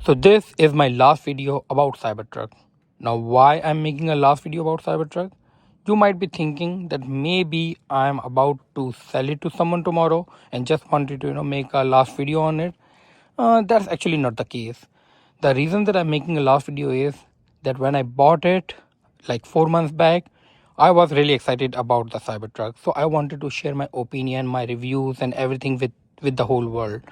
So this is my last video about Cybertruck. Now why I'm making a last video about Cybertruck? You might be thinking that maybe I'm about to sell it to someone tomorrow and just wanted to make a last video on it. That's actually not the case. The reason that I'm making a last video is that when I bought it like 4 months back, I was really excited about the Cybertruck. So I wanted to share my opinion, my reviews and everything with the whole world.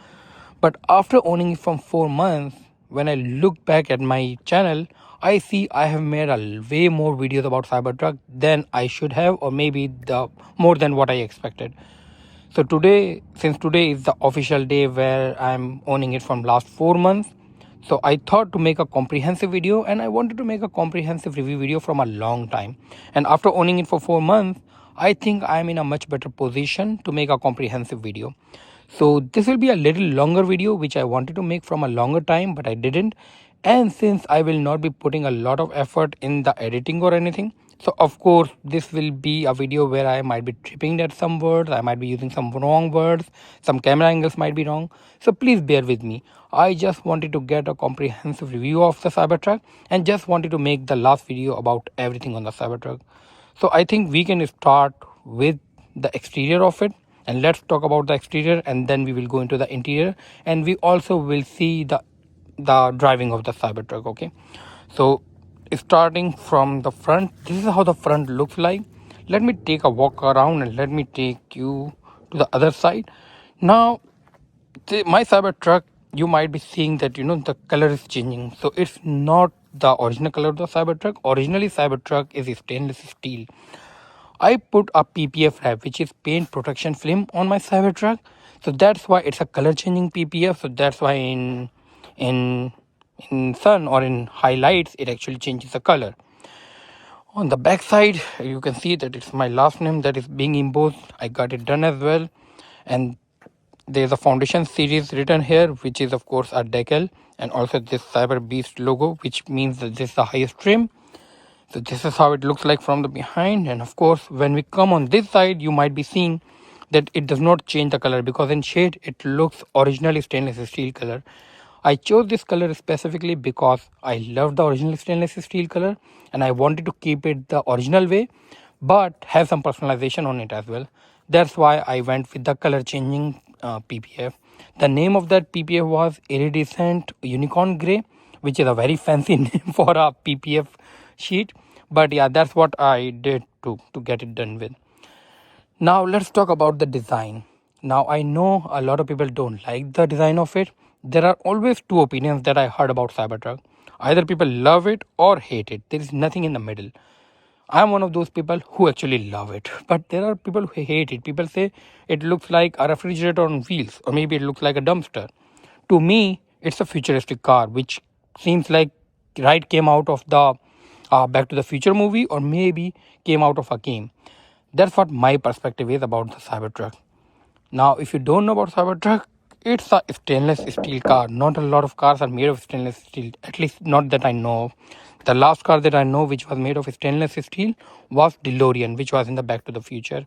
But after owning it from 4 months, when I look back at my channel, I see I have made a way more videos about Cybertruck than I should have, or maybe the more than what I expected. So today, since today is the official day where I'm owning it from last 4 months, so I thought to make a comprehensive video, and I wanted to make a comprehensive review video from a long time. And after owning it for 4 months, I think I'm in a much better position to make a comprehensive video. So this will be a little longer video which I wanted to make from a longer time, but I didn't. And since I will not be putting a lot of effort in the editing or anything, so of course this will be a video where I might be tripping at some words, I might be using some wrong words, some camera angles might be wrong. So please bear with me. I just wanted to get a comprehensive review of the Cybertruck and just wanted to make the last video about everything on the Cybertruck. So I think we can start with the exterior of it, and let's talk about the exterior, and then we will go into the interior, and we also will see the driving of the Cybertruck. Okay, so starting from the front, this is how the front looks like. Let me take a walk around and let me take you to the other side. Now my Cybertruck, you might be seeing that the color is changing. So it's not the original color of the Cybertruck. Originally Cybertruck is stainless steel. I put a PPF wrap, which is paint protection film, on my Cybertruck. So that's why it's a color changing PPF. So that's why in sun or in highlights it actually changes the color. On the back side, you can see that it's my last name that is being embossed. I got it done as well. And there's a foundation series written here, which is of course a decal, and also this Cyberbeast logo, which means that this is the highest trim. So this is how it looks like from the behind. And of course, when we come on this side, you might be seeing that it does not change the color, because in shade it looks originally stainless steel color. I chose this color specifically because I love the original stainless steel color and I wanted to keep it the original way but have some personalization on it as well. That's why I went with the color changing PPF. The name of that PPF was Iridescent Unicorn Grey, which is a very fancy name for a PPF sheet. But yeah, that's what I did to get it done with. Now let's talk about the design. Now I know a lot of people don't like the design of it. There are always two opinions that I heard about Cybertruck. Either people love it or hate it. There is nothing in the middle. I'm one of those people who actually love it. But there are people who hate it. People say it looks like a refrigerator on wheels, or maybe it looks like a dumpster. To me, it's a futuristic car, which seems like came out of the Back to the Future movie, or maybe came out of a game. That's what my perspective is about the Cybertruck. Now, if you don't know about Cybertruck, it's a stainless steel car. Not a lot of cars are made of stainless steel, at least not that I know of. The last car that I know which was made of stainless steel was DeLorean, which was in the Back to the Future.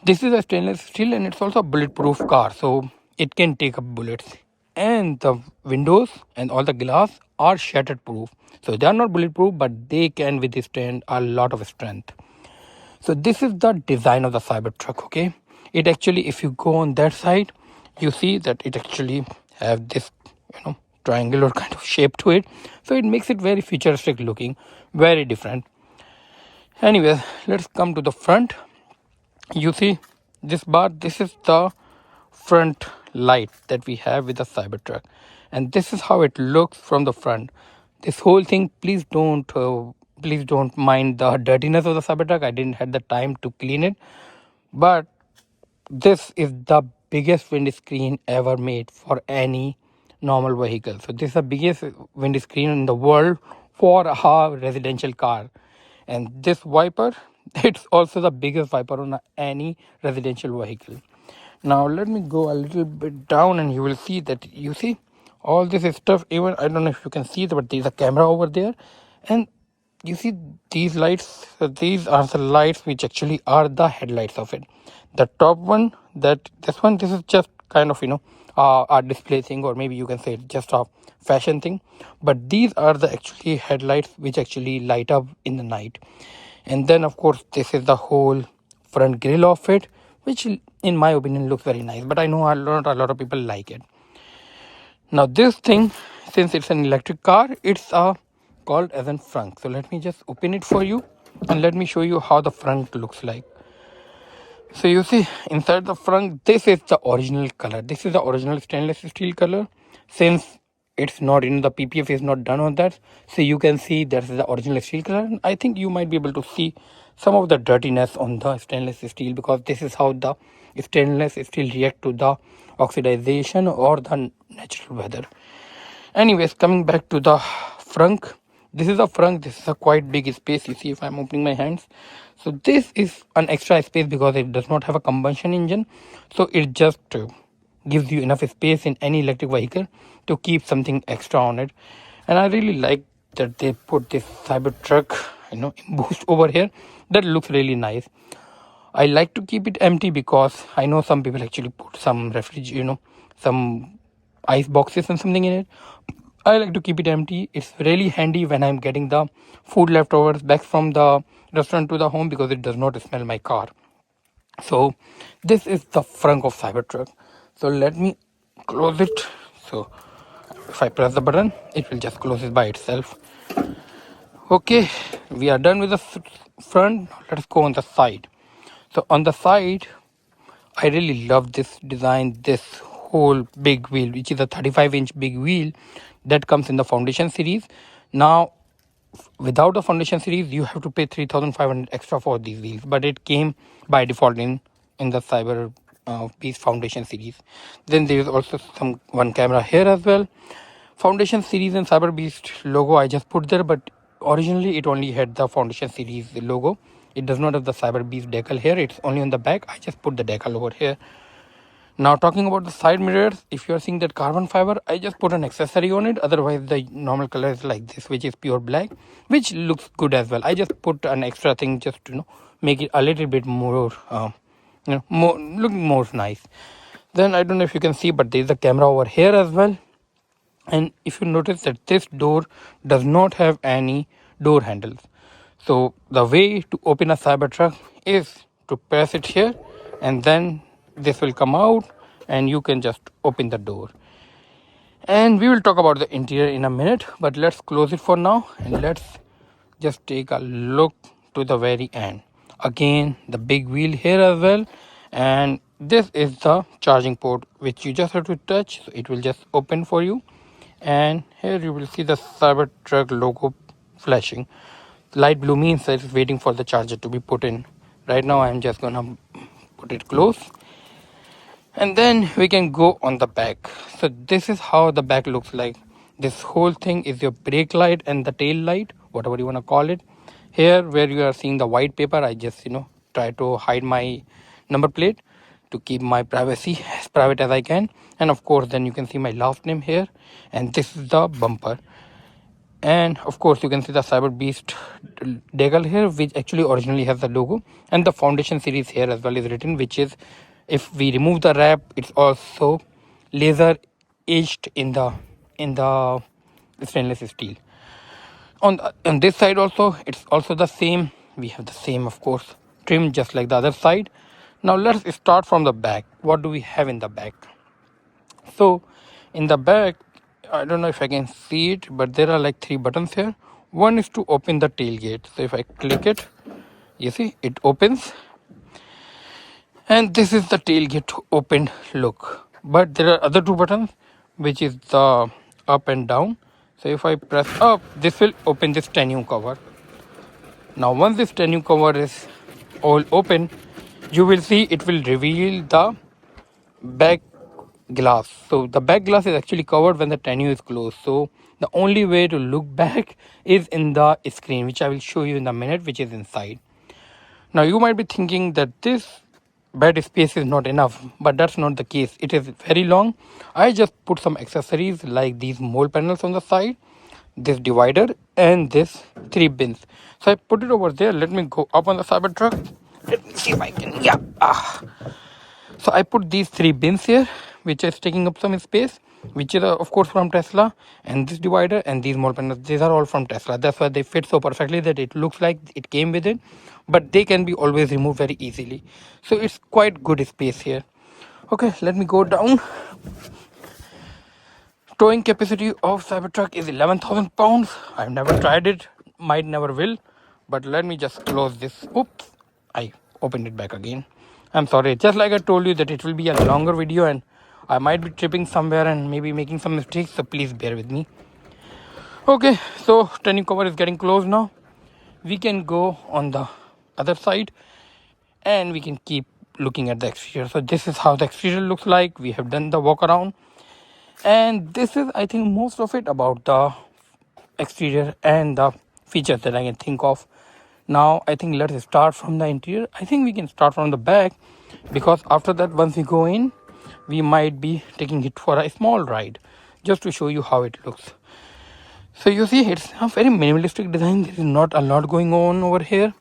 This is a stainless steel and it's also a bulletproof car, so it can take up bullets. And the windows and all the glass are shattered proof. So they are not bulletproof, but they can withstand a lot of strength. So this is the design of the Cybertruck, okay? It actually, if you go on that side, you see that it actually have this, triangular kind of shape to it. So it makes it very futuristic looking, very different. Anyways, let's come to the front. You see this bar, this is the front light that we have with the Cybertruck. And this is how it looks from the front. This whole thing, please don't mind the dirtiness of the Cybertruck. I didn't have the time to clean it. But this is the biggest windscreen ever made for any normal vehicle. So this is the biggest windscreen in the world for a residential car. And this wiper, it's also the biggest wiper on any residential vehicle. Now let me go a little bit down and you will see that, you see all this stuff. Even I don't know if you can see it, but there's a camera over there, and you see these lights. These are the lights which actually are the headlights of it. The top one, this is just kind of a art display thing, or maybe you can say just a fashion thing. But these are the actually headlights which actually light up in the night. And then of course this is the whole front grille of it, which in my opinion looks very nice, but I know a lot of people like it. Now this thing, since it's an electric car, it's called as a frunk. So let me just open it for you and let me show you how the frunk looks like. So you see inside the frunk, this is the original color. This is the original stainless steel color. Since it's not in the PPF is not done on that, so you can see that's the original steel color. I think you might be able to see some of the dirtiness on the stainless steel, because this is how the stainless steel react to the oxidization or the natural weather. Anyways, coming back to the frunk, this is a frunk. This is a quite big space. You see if I'm opening my hands, so this is an extra space because it does not have a combustion engine, so it just gives you enough space in any electric vehicle to keep something extra on it. And I really like that they put this Cybertruck, boost over here. That looks really nice. I like to keep it empty because I know some people actually put some some ice boxes and something in it. I like to keep it empty. It's really handy when I'm getting the food leftovers back from the restaurant to the home, because it does not smell my car. So this is the front of Cybertruck. So let me close it. So if I press the button, it will just close it by itself. Okay, we are done with the front. Let's go on the side. So on the side, I really love this design, this whole big wheel, which is a 35-inch big wheel that comes in the foundation series. Now, without the foundation series, you have to pay 3,500 extra for these wheels, but it came by default in the Cyber Beast foundation series. Then there is also one camera here as well. Foundation series and Cyber Beast logo I just put there, but originally it only had the foundation series logo. It does not have the Cyber Beast decal here. It's only on the back. I just put the decal over here. Now talking about the side mirrors, if you are seeing that carbon fiber, I just put an accessory on it. Otherwise the normal color is like this, which is pure black, which looks good as well. I just put an extra thing just to make it a little bit more look more nice. Then I don't know if you can see, but there is a camera over here as well. And if you notice that this door does not have any door handles. So the way to open a Cybertruck is to press it here, and then this will come out and you can just open the door. And we will talk about the interior in a minute, but let's close it for now and let's just take a look to the very end. Again, the big wheel here as well, and this is the charging port which you just have to touch, so it will just open for you. And here you will see the Cybertruck logo flashing. Light blue means that it's waiting for the charger to be put in. Right now I'm just gonna put it close, and then we can go on the back. So this is how the back looks like. This whole thing is your brake light and the tail light, whatever you want to call it. Here where you are seeing the white paper, I just try to hide my number plate to keep my privacy as private as I can. And of course then you can see my last name here, and this is the bumper. And of course you can see the Cyberbeast decal here, which actually originally has the logo, and the foundation series here as well is written, which is, if we remove the wrap, it's also laser etched in the stainless steel. On this side also, it's also the same. We have the same, of course, trim just like the other side. Now let's start from the back. What do we have in the back? So in the back, I don't know if I can see it, but there are like 3 buttons here. One is to open the tailgate. So if I click it, you see it opens, and this is the tailgate opened look. But there are other 2 buttons, which is the up and down. So if I press up, this will open this tonneau cover. Now once this tonneau cover is all open, you will see it will reveal the back glass. So the back glass is actually covered when the tonneau is closed. So the only way to look back is in the screen, which I will show you in a minute, which is inside. Now you might be thinking that this bed space is not enough, but that's not the case. It is very long. I just put some accessories like these mold panels on the side, this divider, and this 3 bins. So I put it over there. Let me go up on the Cybertruck. Let me see if I can. Yeah. So I put these 3 bins here, which is taking up some space, which is of course from Tesla, and this divider and these small panels, these are all from Tesla. That's why they fit so perfectly that it looks like it came with it, but they can be always removed very easily. So it's quite good space here. Okay, let me go down. Towing capacity of Cybertruck is 11,000 pounds. I've never tried it, might never will, but let me just close this. Oops, I opened it back again. I'm sorry, just like I told you that it will be a longer video and I might be tripping somewhere and maybe making some mistakes, so please bear with me. Okay, so turning cover is getting closed now. We can go on the other side and we can keep looking at the exterior. So this is how the exterior looks like. We have done the walk around, and this is, I think, most of it about the exterior and the features that I can think of. Now I think let's start from the interior. I think we can start from the back, because after that, once we go in, we might be taking it for a small ride just to show you how it looks. So you see, it's a very minimalistic design. There is not a lot going on over here,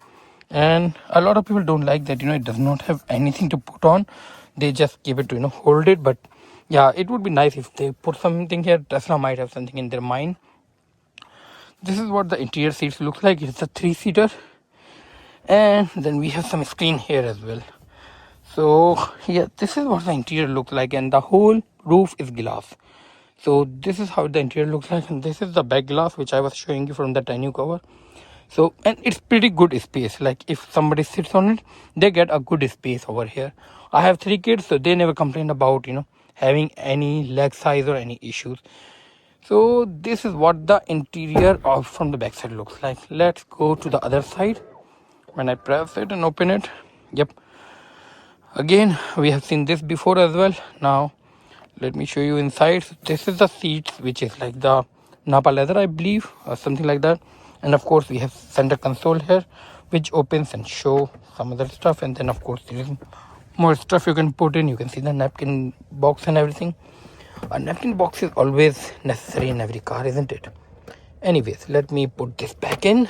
and a lot of people don't like that, it does not have anything to put on. They just keep it to hold it. But yeah, it would be nice if they put something here. Tesla might have something in their mind. This is what the interior seats looks like. It's a 3-seater, and then we have some screen here as well. So yeah, this is what the interior looks like, and the whole roof is glass. So this is how the interior looks like, and this is the back glass which I was showing you from the tonneau cover. So, and it's pretty good space. Like if somebody sits on it, they get a good space over here. I have 3 kids, so they never complained about having any leg size or any issues. So this is what the interior of from the back side looks like. Let's go to the other side. When I press it and open it, yep, again we have seen this before as well. Now let me show you inside. So this is the seats, which is like the Napa leather, I believe, or something like that. And of course we have center console here, which opens and show some other stuff. And then of course there is more stuff you can put in. You can see the napkin box and everything. A napkin box is always necessary in every car, isn't it? Anyways, let me put this back in.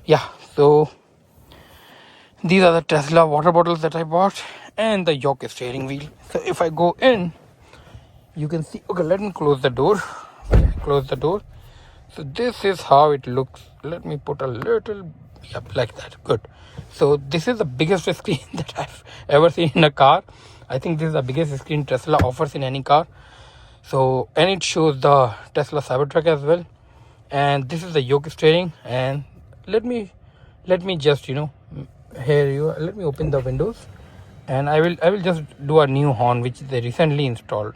Yeah, so these are the Tesla water bottles that I bought, and the yoke steering wheel. So if I go in, you can see. Okay, let me close the door. Close the door. So this is how it looks. Let me put a little, yep, like that. Good. So this is the biggest screen that I've ever seen in a car. I think this is the biggest screen Tesla offers in any car. So, and it shows the Tesla Cybertruck as well. And this is the yoke steering. And let me just let me open the windows, and I will just do a new horn which they recently installed.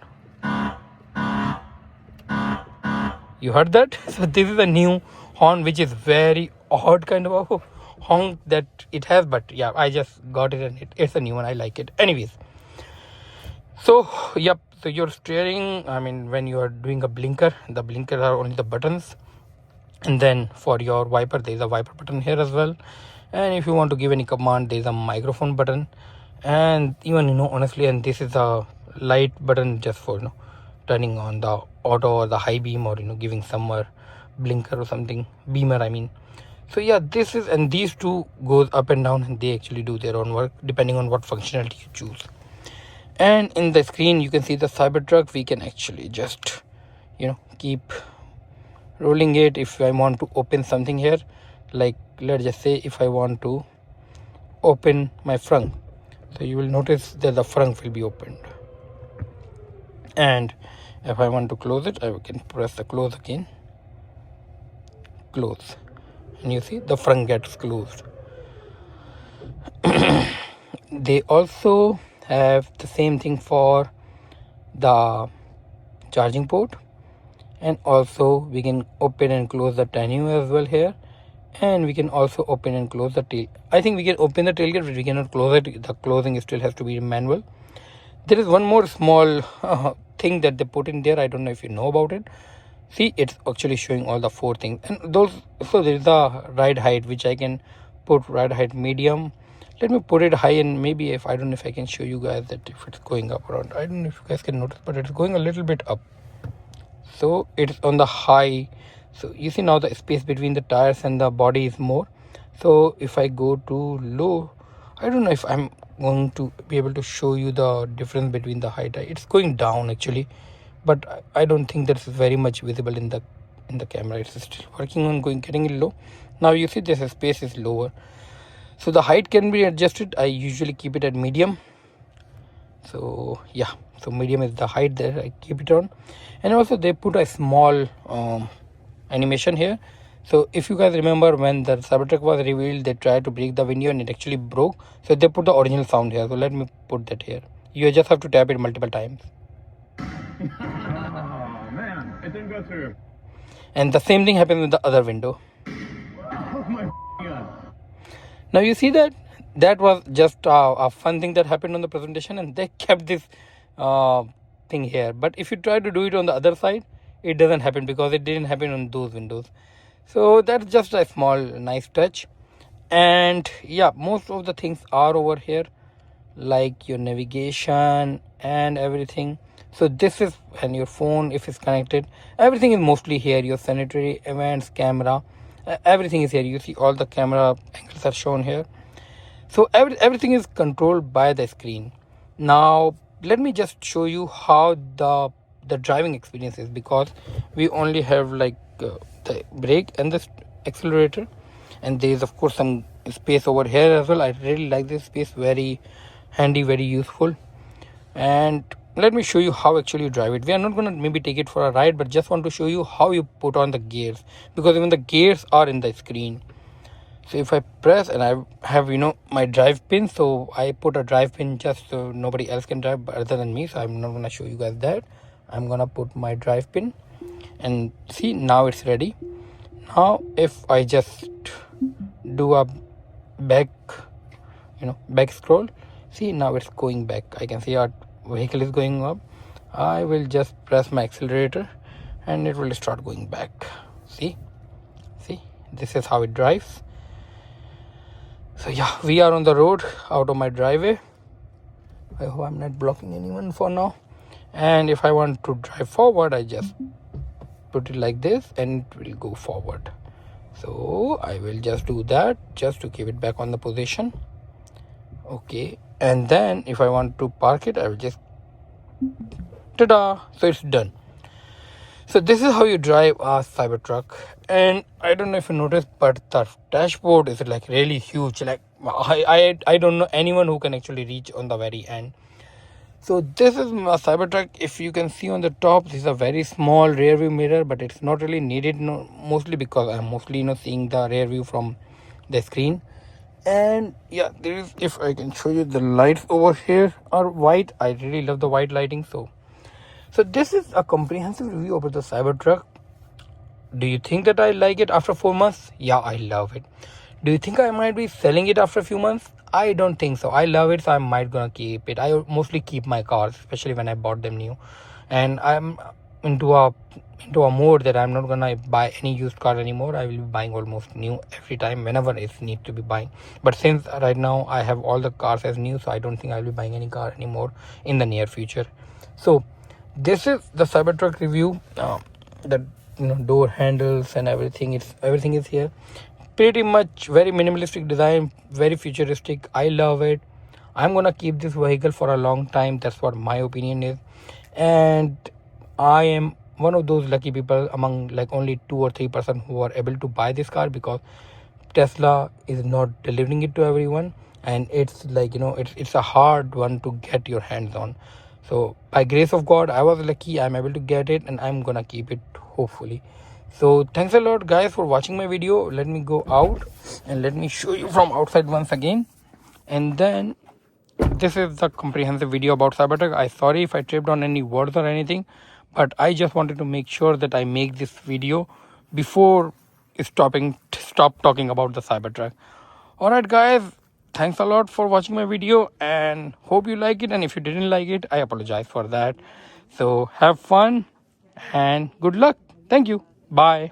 You heard that? So this is a new horn, which is very odd kind of a honk that it has, but yeah, I just got it, and it's a new one. I like it. Anyways, so yep, so your steering, I mean, when you are doing a blinker, the blinkers are only the buttons, and then for your wiper, there is a wiper button here as well. And if you want to give any command, there is a microphone button, and even honestly, and this is a light button just for turning on the auto or the high beam, or giving some more blinker or something, beamer I mean. So yeah, this is, and these two goes up and down, and they actually do their own work depending on what functionality you choose. And in the screen you can see the Cybertruck. We can actually just keep rolling it. If I want to open something here, like let's just say if I want to open my frunk, so you will notice that the frunk will be opened. And if I want to close it, I can press the close again, close, and you see the front gets closed. They also have the same thing for the charging port, and also we can open and close the tonneau as well here, and we can also open and close the tail. I think we can open the tailgate, but we cannot close it. The closing still has to be manual. There is one more small thing that they put in there. I don't know if you know about it. See, it's actually showing all the 4 things, and those. So there is the ride height, which I can put ride height medium. Let me put it high, and maybe if I don't know if I can show you guys that if it's going up around. I don't know if you guys can notice, but it's going a little bit up. So it's on the high. So you see now the space between the tires and the body is more. So if I go to low, I don't know if I'm going to be able to show you the difference between the height. It's going down actually, but I don't think that's very much visible in the camera. It's still working on getting it low. Now you see this space is lower, so the height can be adjusted. I usually keep it at medium. So yeah, so medium is the height there I keep it on. And also they put a small animation here. So if you guys remember, when the CyberTruck was revealed, they tried to break the window and it actually broke, so they put the original sound here. So let me put that here. You just have to tap it multiple times. Oh man, it didn't go through. And the same thing happened with the other window. Oh my god. Now you see that was just a fun thing that happened on the presentation, and they kept this thing here. But if you try to do it on the other side, it doesn't happen because it didn't happen on those windows. So that's just a small nice touch. And yeah, most of the things are over here, like your navigation and everything. So this is, and your phone if it's connected, everything is mostly here. Your sanitary events, camera, everything is here. You see all the camera angles are shown here. So everything is controlled by the screen. Now let me just show you how the driving experience is, because we only have like the brake and the accelerator, and there is of course some space over here as well. I really like this space, very handy, very useful. And let me show you how actually you drive it. We are not going to maybe take it for a ride, but just want to show you how you put on the gears, because even the gears are in the screen. So if I press, and I have my drive pin, so I put a drive pin just so nobody else can drive other than me. So I'm not going to show you guys that. I'm gonna put my drive pin, and see, now it's ready. Now if I just do a back scroll, see, now it's going back. I can see our vehicle is going up. I will just press my accelerator and it will start going back. See, this is how it drives. So yeah, we are on the road out of my driveway. I hope I'm not blocking anyone for now. And if I want to drive forward, I just put it like this and it will go forward. So I will just do that just to keep it back on the position. Okay, and then if I want to park it, I will just ta-da, so it's done. So this is how you drive a Cybertruck. And I don't know if you noticed, but the dashboard is like really huge. Like I don't know anyone who can actually reach on the very end. So this is my Cybertruck. If you can see on the top, this is a very small rear view mirror, but it's not really needed, mostly because I'm mostly seeing the rear view from the screen. And yeah, there is, if I can show you, the lights over here are white. I really love the white lighting. So this is a comprehensive review about the Cybertruck. Do you think that I like it after 4 months? Yeah, I love it. Do you think I might be selling it after a few months? I don't think so. I love it, so I might gonna keep it. I mostly keep my cars, especially when I bought them new. And I'm into a mode that I'm not gonna buy any used car anymore. I will be buying almost new every time whenever it's need to be buying. But since right now I have all the cars as new, so I don't think I'll be buying any car anymore in the near future. So this is the Cybertruck review. The door handles and everything is here. Pretty much very minimalistic design, very futuristic. I love it. I'm gonna keep this vehicle for a long time. That's what my opinion is. And I am one of those lucky people among like only 2 or 3% who are able to buy this car, because Tesla is not delivering it to everyone, and it's like it's a hard one to get your hands on. So by grace of God, I was lucky. I'm able to get it, and I'm gonna keep it, hopefully. So thanks a lot guys for watching my video. Let me go out and let me show you from outside once again. And then this is the comprehensive video about Cybertruck. I sorry if I tripped on any words or anything, but I just wanted to make sure that I make this video before stop talking about the Cybertruck. Alright guys, thanks a lot for watching my video, and hope you like it. And if you didn't like it, I apologize for that. So have fun and good luck. Thank you. Bye.